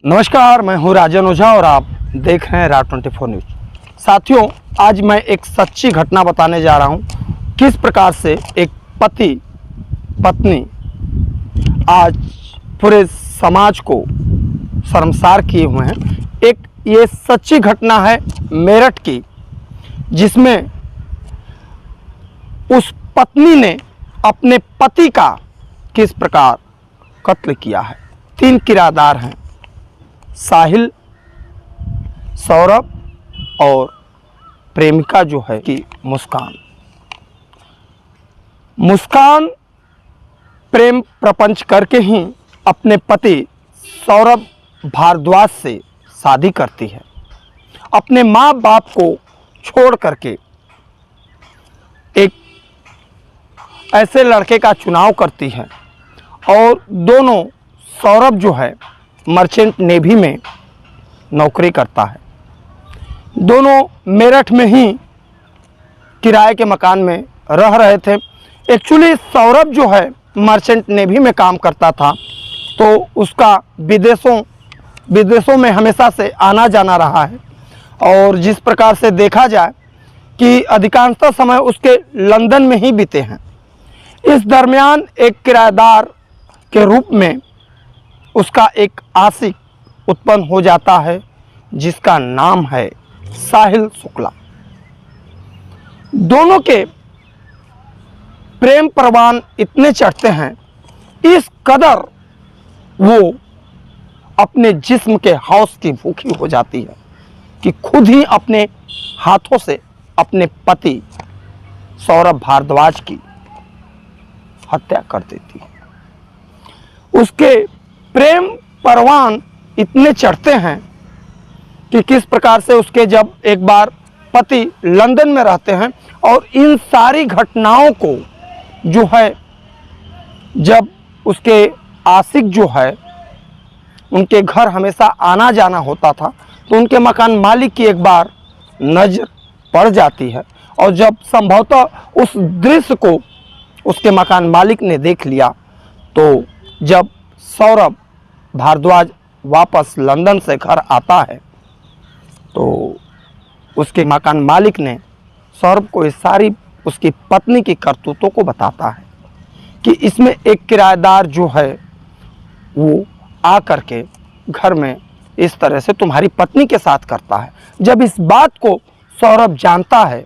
नमस्कार, मैं हूं राजन ओझा और आप देख रहे हैं RAW24 न्यूज। साथियों, आज मैं एक सच्ची घटना बताने जा रहा हूं। किस प्रकार से एक पति पत्नी आज पूरे समाज को शर्मसार किए हुए हैं। एक ये सच्ची घटना है मेरठ की, जिसमें उस पत्नी ने अपने पति का किस प्रकार कत्ल किया है। 3 किराएदार हैं, साहिल, सौरभ और प्रेमिका जो है कि मुस्कान। मुस्कान प्रेम प्रपंच करके ही अपने पति सौरभ भारद्वाज से शादी करती है। अपने माँ बाप को छोड़ करके एक ऐसे लड़के का चुनाव करती है और दोनों, सौरभ जो है मर्चेंट नेवी में नौकरी करता है। दोनों मेरठ में ही किराए के मकान में रह रहे थे। एक्चुअली सौरभ जो है मर्चेंट नेवी में काम करता था, तो उसका विदेशों में हमेशा से आना जाना रहा है और जिस प्रकार से देखा जाए कि अधिकांशतः समय उसके लंदन में ही बीते हैं। इस दरमियान एक किराएदार के रूप में उसका एक आशिक उत्पन्न हो जाता है, जिसका नाम है साहिल शुक्ला। दोनों के प्रेम परवान इतने चढ़ते हैं, इस कदर वो अपने जिस्म के हौस की भूखी हो जाती है कि खुद ही अपने हाथों से अपने पति सौरभ भारद्वाज की हत्या कर देती है। उसके प्रेम परवान इतने चढ़ते हैं कि किस प्रकार से उसके जब एक बार पति लंदन में रहते हैं और इन सारी घटनाओं को जो है, जब उसके आशिक जो है उनके घर हमेशा आना जाना होता था, तो उनके मकान मालिक की एक बार नज़र पड़ जाती है और जब संभवतः उस दृश्य को उसके मकान मालिक ने देख लिया, तो जब सौरभ भारद्वाज वापस लंदन से घर आता है तो उसके मकान मालिक ने सौरभ को इस सारी उसकी पत्नी की करतूतों को बताता है कि इसमें एक किराएदार जो है वो आ करके घर में इस तरह से तुम्हारी पत्नी के साथ करता है। जब इस बात को सौरभ जानता है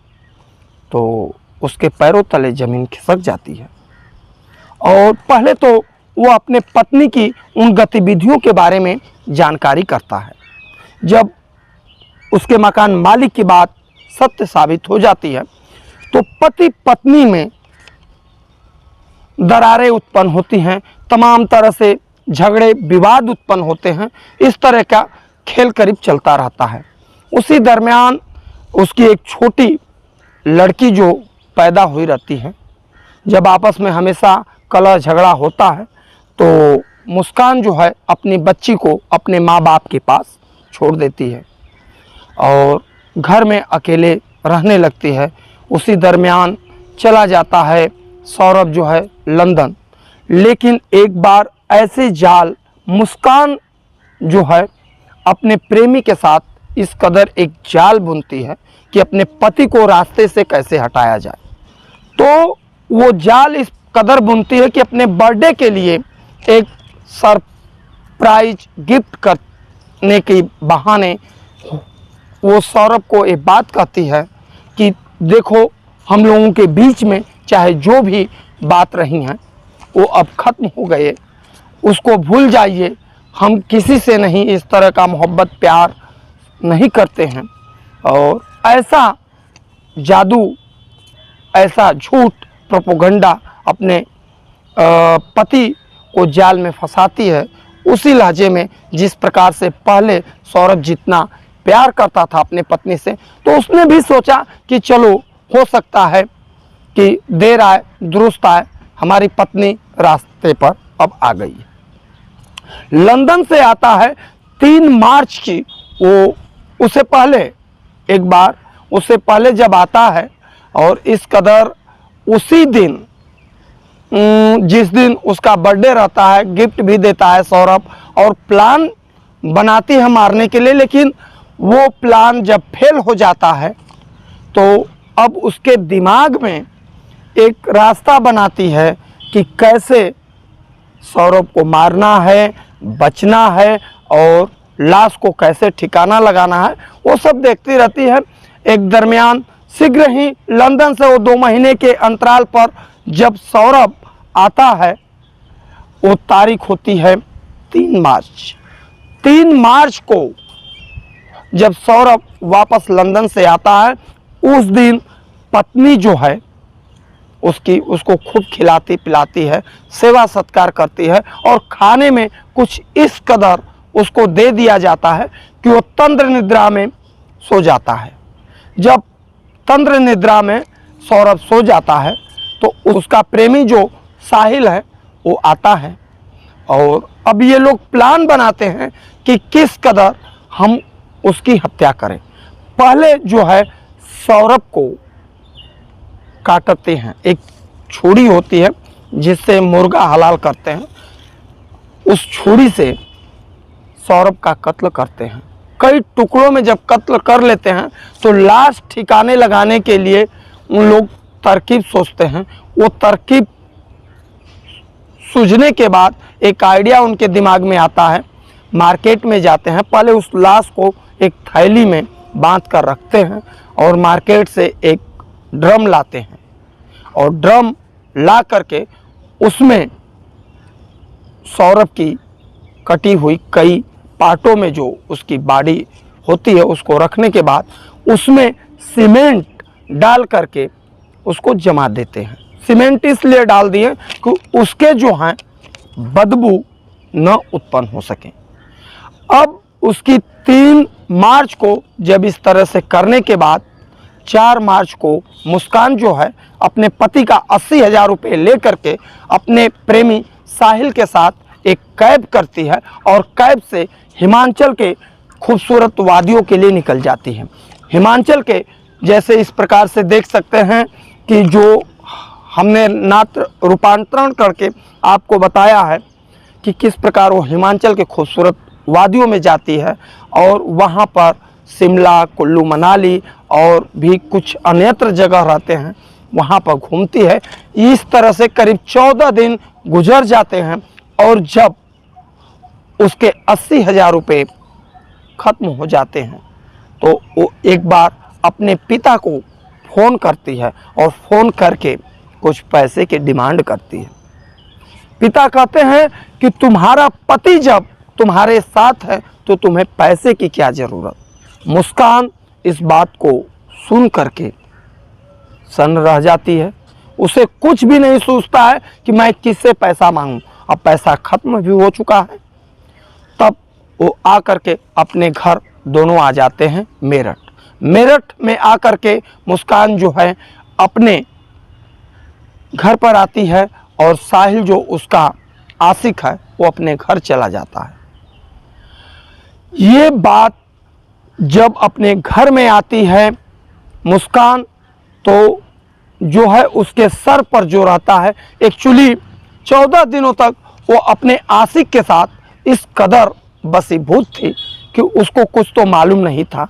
तो उसके पैरों तले ज़मीन खिसक जाती है और पहले तो वो अपने पत्नी की उन गतिविधियों के बारे में जानकारी करता है। जब उसके मकान मालिक की बात सत्य साबित हो जाती है तो पति पत्नी में दरारें उत्पन्न होती हैं, तमाम तरह से झगड़े विवाद उत्पन्न होते हैं। इस तरह का खेल करीब चलता रहता है। उसी दरमियान उसकी एक छोटी लड़की जो पैदा हुई रहती है, जब आपस में हमेशा कलह झगड़ा होता है तो मुस्कान जो है अपनी बच्ची को अपने माँ बाप के पास छोड़ देती है और घर में अकेले रहने लगती है। उसी दरमियान चला जाता है सौरभ जो है लंदन। लेकिन एक बार ऐसे जाल मुस्कान जो है अपने प्रेमी के साथ इस कदर एक जाल बुनती है कि अपने पति को रास्ते से कैसे हटाया जाए। तो वो जाल इस कदर बुनती है कि अपने बर्थडे के लिए एक सरप्राइज गिफ्ट करने के बहाने वो सौरभ को एक बात कहती है कि देखो, हम लोगों के बीच में चाहे जो भी बात रही हैं वो अब ख़त्म हो गए, उसको भूल जाइए। हम किसी से नहीं इस तरह का मोहब्बत प्यार नहीं करते हैं। और ऐसा जादू, ऐसा झूठ प्रोपोगंडा अपने पति को जाल में फंसाती है। उसी लहजे में जिस प्रकार से पहले सौरभ जितना प्यार करता था अपने पत्नी से, तो उसने भी सोचा कि चलो हो सकता है कि देर आए दुरुस्त आए, हमारी पत्नी रास्ते पर अब आ गई है। लंदन से आता है 3 मार्च की। वो उससे पहले एक बार, उससे पहले जब आता है और इस कदर उसी दिन जिस दिन उसका बर्थडे रहता है गिफ्ट भी देता है सौरभ और प्लान बनाती है मारने के लिए, लेकिन वो प्लान जब फेल हो जाता है तो अब उसके दिमाग में एक रास्ता बनाती है कि कैसे सौरभ को मारना है, बचना है और लाश को कैसे ठिकाना लगाना है, वो सब देखती रहती है। एक दरमियान शीघ्र ही लंदन से वो 2 महीने के अंतराल पर जब सौरभ आता है, वो तारीख होती है 3 मार्च। 3 मार्च को जब सौरभ वापस लंदन से आता है, उस दिन पत्नी जो है उसको खूब खिलाती पिलाती है, सेवा सत्कार करती है और खाने में कुछ इस कदर उसको दे दिया जाता है कि वो तंद्र निद्रा में सो जाता है। जब तंद्र निद्रा में सौरभ सो जाता है तो उसका प्रेमी जो साहिल है वो आता है और अब ये लोग प्लान बनाते हैं कि किस कदर हम उसकी हत्या करें। पहले जो है सौरभ को काटते हैं, एक छुरी होती है जिससे मुर्गा हलाल करते हैं, उस छुरी से सौरभ का कत्ल करते हैं। कई टुकड़ों में जब कत्ल कर लेते हैं तो लाश ठिकाने लगाने के लिए उन लोग तरकीब सोचते हैं। वो तरकीब सूझने के बाद एक आइडिया उनके दिमाग में आता है। मार्केट में जाते हैं, पहले उस लाश को एक थैली में बांध कर रखते हैं और मार्केट से एक ड्रम लाते हैं और ड्रम ला करके उसमें सौरभ की कटी हुई कई पार्टों में जो उसकी बॉडी होती है उसको रखने के बाद उसमें सीमेंट डाल करके उसको जमा देते हैं। सीमेंट इसलिए डाल दिए कि उसके जो हैं बदबू न उत्पन्न हो सके। अब उसकी 3 मार्च को जब इस तरह से करने के बाद 4 मार्च को मुस्कान जो है अपने पति का 80,000 रुपये ले करके अपने प्रेमी साहिल के साथ एक कैब करती है और कैब से हिमाचल के खूबसूरत वादियों के लिए निकल जाती है। हिमाचल के जैसे इस प्रकार से देख सकते हैं कि जो हमने नाट्य रूपांतरण करके आपको बताया है कि किस प्रकार वो हिमाचल के खूबसूरत वादियों में जाती है और वहाँ पर शिमला, कुल्लू मनाली और भी कुछ अन्यत्र जगह रहते हैं, वहाँ पर घूमती है। इस तरह से करीब 14 दिन गुजर जाते हैं और जब उसके 80,000 रुपये ख़त्म हो जाते हैं तो वो एक बार अपने पिता को फ़ोन करती है और फ़ोन करके कुछ पैसे की डिमांड करती है। पिता कहते हैं कि तुम्हारा पति जब तुम्हारे साथ है तो तुम्हें पैसे की क्या ज़रूरत। मुस्कान इस बात को सुन करके सन्न रह जाती है। उसे कुछ भी नहीं सूझता है कि मैं किससे पैसा मांगूं, अब पैसा ख़त्म भी हो चुका है। तब वो आ करके अपने घर दोनों आ जाते हैं मेरठ। मेरठ में आ करके मुस्कान जो है अपने घर पर आती है और साहिल जो उसका आशिक है वो अपने घर चला जाता है। ये बात जब अपने घर में आती है मुस्कान तो जो है उसके सर पर जो रहता है एक्चुअली 14 दिनों तक वो अपने आशिक के साथ इस कदर बसीभूत थी कि उसको कुछ तो मालूम नहीं था।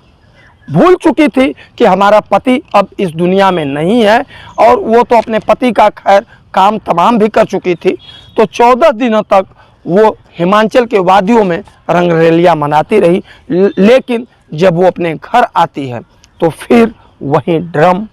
भूल चुकी थी कि हमारा पति अब इस दुनिया में नहीं है और वो तो अपने पति का खैर काम तमाम भी कर चुकी थी। तो 14 दिनों तक वो हिमाचल के वादियों में रंगरेलियाँ मनाती रही, लेकिन जब वो अपने घर आती है तो फिर वहीं ड्रम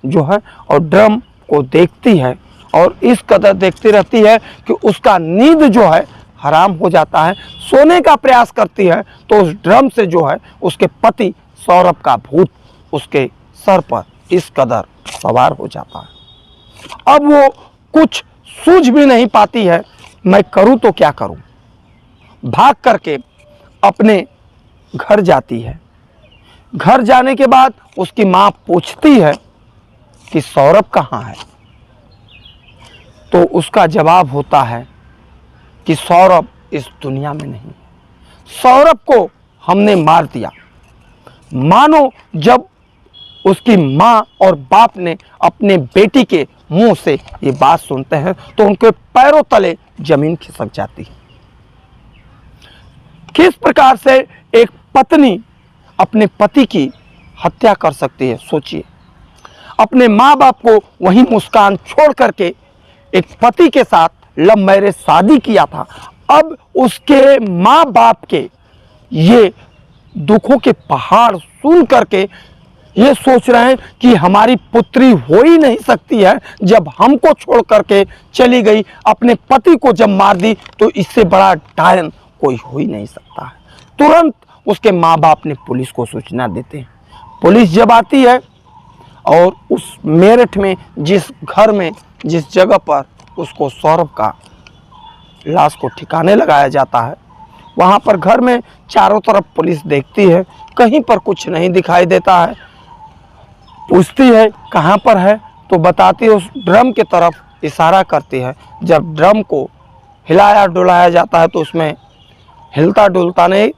जो है और ड्रम को देखती है और इस कदर देखती रहती है कि उसका नींद जो है हराम हो जाता है। सोने का प्रयास करती है तो उस ड्रम से जो है उसके पति सौरभ का भूत उसके सर पर इस कदर सवार हो जाता है। अब वो कुछ सूझ भी नहीं पाती है, मैं करूं तो क्या करूं। भाग करके अपने घर जाती है। घर जाने के बाद उसकी माँ पूछती है कि सौरभ कहाँ है, तो उसका जवाब होता है कि सौरभ इस दुनिया में नहीं, सौरभ को हमने मार दिया। मानो जब उसकी माँ और बाप ने अपने बेटी के मुंह से ये बात सुनते हैं तो उनके पैरों तले जमीन खिसक जाती है। किस प्रकार से एक पत्नी अपने पति की हत्या कर सकती है, सोचिए। अपने माँ बाप को वही मुस्कान छोड़ करके एक पति के साथ लव मैरिज शादी किया था। अब उसके माँ बाप के ये दुखों के पहाड़ सुन करके ये सोच रहे हैं कि हमारी पुत्री हो ही नहीं सकती है, जब हमको छोड़ करके चली गई, अपने पति को जब मार दी, तो इससे बड़ा डायन कोई हो ही नहीं सकता है। तुरंत उसके माँ बाप ने पुलिस को सूचना देते हैं। पुलिस जब आती है और उस मेरठ में जिस घर में, जिस जगह पर उसको सौरभ का लाश को ठिकाने लगाया जाता है, वहाँ पर घर में चारों तरफ पुलिस देखती है, कहीं पर कुछ नहीं दिखाई देता है। पूछती है कहाँ पर है, तो बताती है उस ड्रम की तरफ इशारा करती है। जब ड्रम को हिलाया डुलाया जाता है तो उसमें हिलता डुलता नहीं,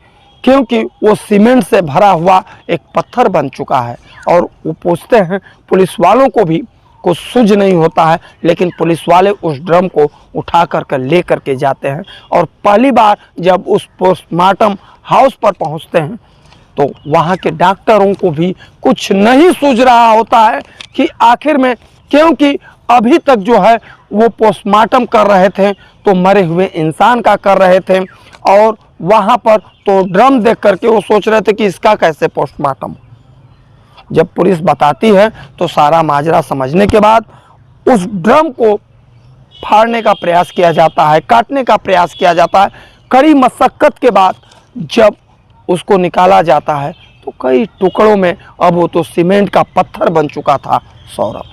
क्योंकि वो सीमेंट से भरा हुआ एक पत्थर बन चुका है। और वो पूछते हैं, पुलिस वालों को भी कुछ सूझ नहीं होता है, लेकिन पुलिस वाले उस ड्रम को उठा कर ले करके जाते हैं। और पहली बार जब उस पोस्टमार्टम हाउस पर पहुंचते हैं तो वहाँ के डॉक्टरों को भी कुछ नहीं सूझ रहा होता है कि आखिर में, क्योंकि अभी तक जो है वो पोस्टमार्टम कर रहे थे तो मरे हुए इंसान का कर रहे थे, और वहाँ पर तो ड्रम देख करके वो सोच रहे थे कि इसका कैसे पोस्टमार्टम। जब पुलिस बताती है तो सारा माजरा समझने के बाद उस ड्रम को फाड़ने का प्रयास किया जाता है, काटने का प्रयास किया जाता है। कड़ी मशक्कत के बाद जब उसको निकाला जाता है तो कई टुकड़ों में अब वो तो सीमेंट का पत्थर बन चुका था सौरभ।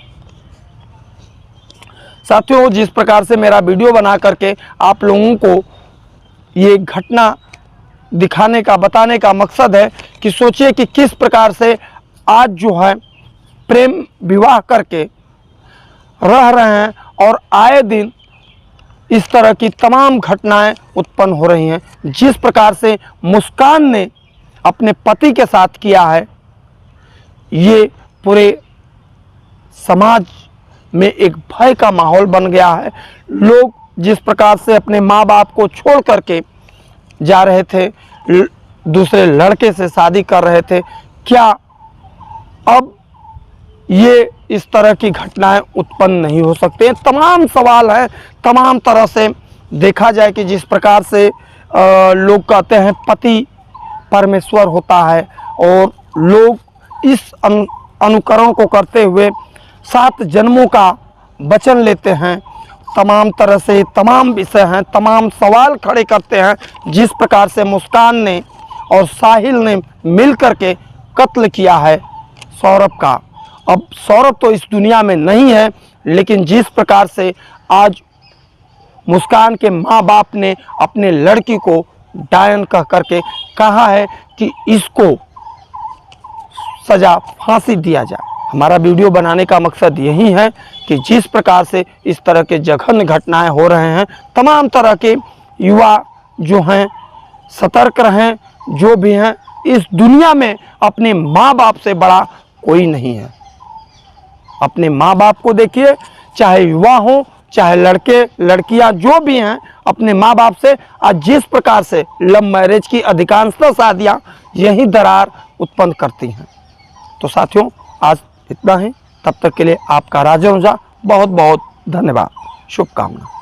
साथियों, जिस प्रकार से मेरा वीडियो बना करके आप लोगों को ये घटना दिखाने का, बताने का मकसद है कि सोचिए कि किस प्रकार से आज जो है प्रेम विवाह करके रह रहे हैं और आए दिन इस तरह की तमाम घटनाएं उत्पन्न हो रही हैं। जिस प्रकार से मुस्कान ने अपने पति के साथ किया है, ये पूरे समाज में एक भय का माहौल बन गया है। लोग जिस प्रकार से अपने माँ बाप को छोड़ करके जा रहे थे, दूसरे लड़के से शादी कर रहे थे, क्या अब ये इस तरह की घटनाएं उत्पन्न नहीं हो सकती हैं? तमाम सवाल हैं। तमाम तरह से देखा जाए कि जिस प्रकार से लोग कहते हैं पति परमेश्वर होता है, और लोग इस अनुकरण को करते हुए 7 जन्मों का वचन लेते हैं। तमाम तरह से तमाम विषय हैं, तमाम सवाल खड़े करते हैं। जिस प्रकार से मुस्कान ने और साहिल ने मिल करके कत्ल किया है सौरभ का। अब सौरभ तो इस दुनिया में नहीं है, लेकिन जिस प्रकार से आज मुस्कान के माँ बाप ने अपने लड़की को डायन कह करके कहा है कि इसको सज़ा फांसी दिया जाए। हमारा वीडियो बनाने का मकसद यही है कि जिस प्रकार से इस तरह के जघन्य घटनाएं हो रहे हैं, तमाम तरह के युवा जो हैं सतर्क रहें। जो भी हैं, इस दुनिया में अपने माँ बाप से बड़ा कोई नहीं है। अपने माँ बाप को देखिए, चाहे युवा हो, चाहे लड़के लड़कियां जो भी हैं, अपने माँ बाप से आज जिस प्रकार से लव मैरिज की अधिकांशतः शादियां यही दरार उत्पन्न करती हैं। तो साथियों, आज इतना ही। तब तक के लिए आपका राजा बहुत बहुत धन्यवाद। शुभकामना।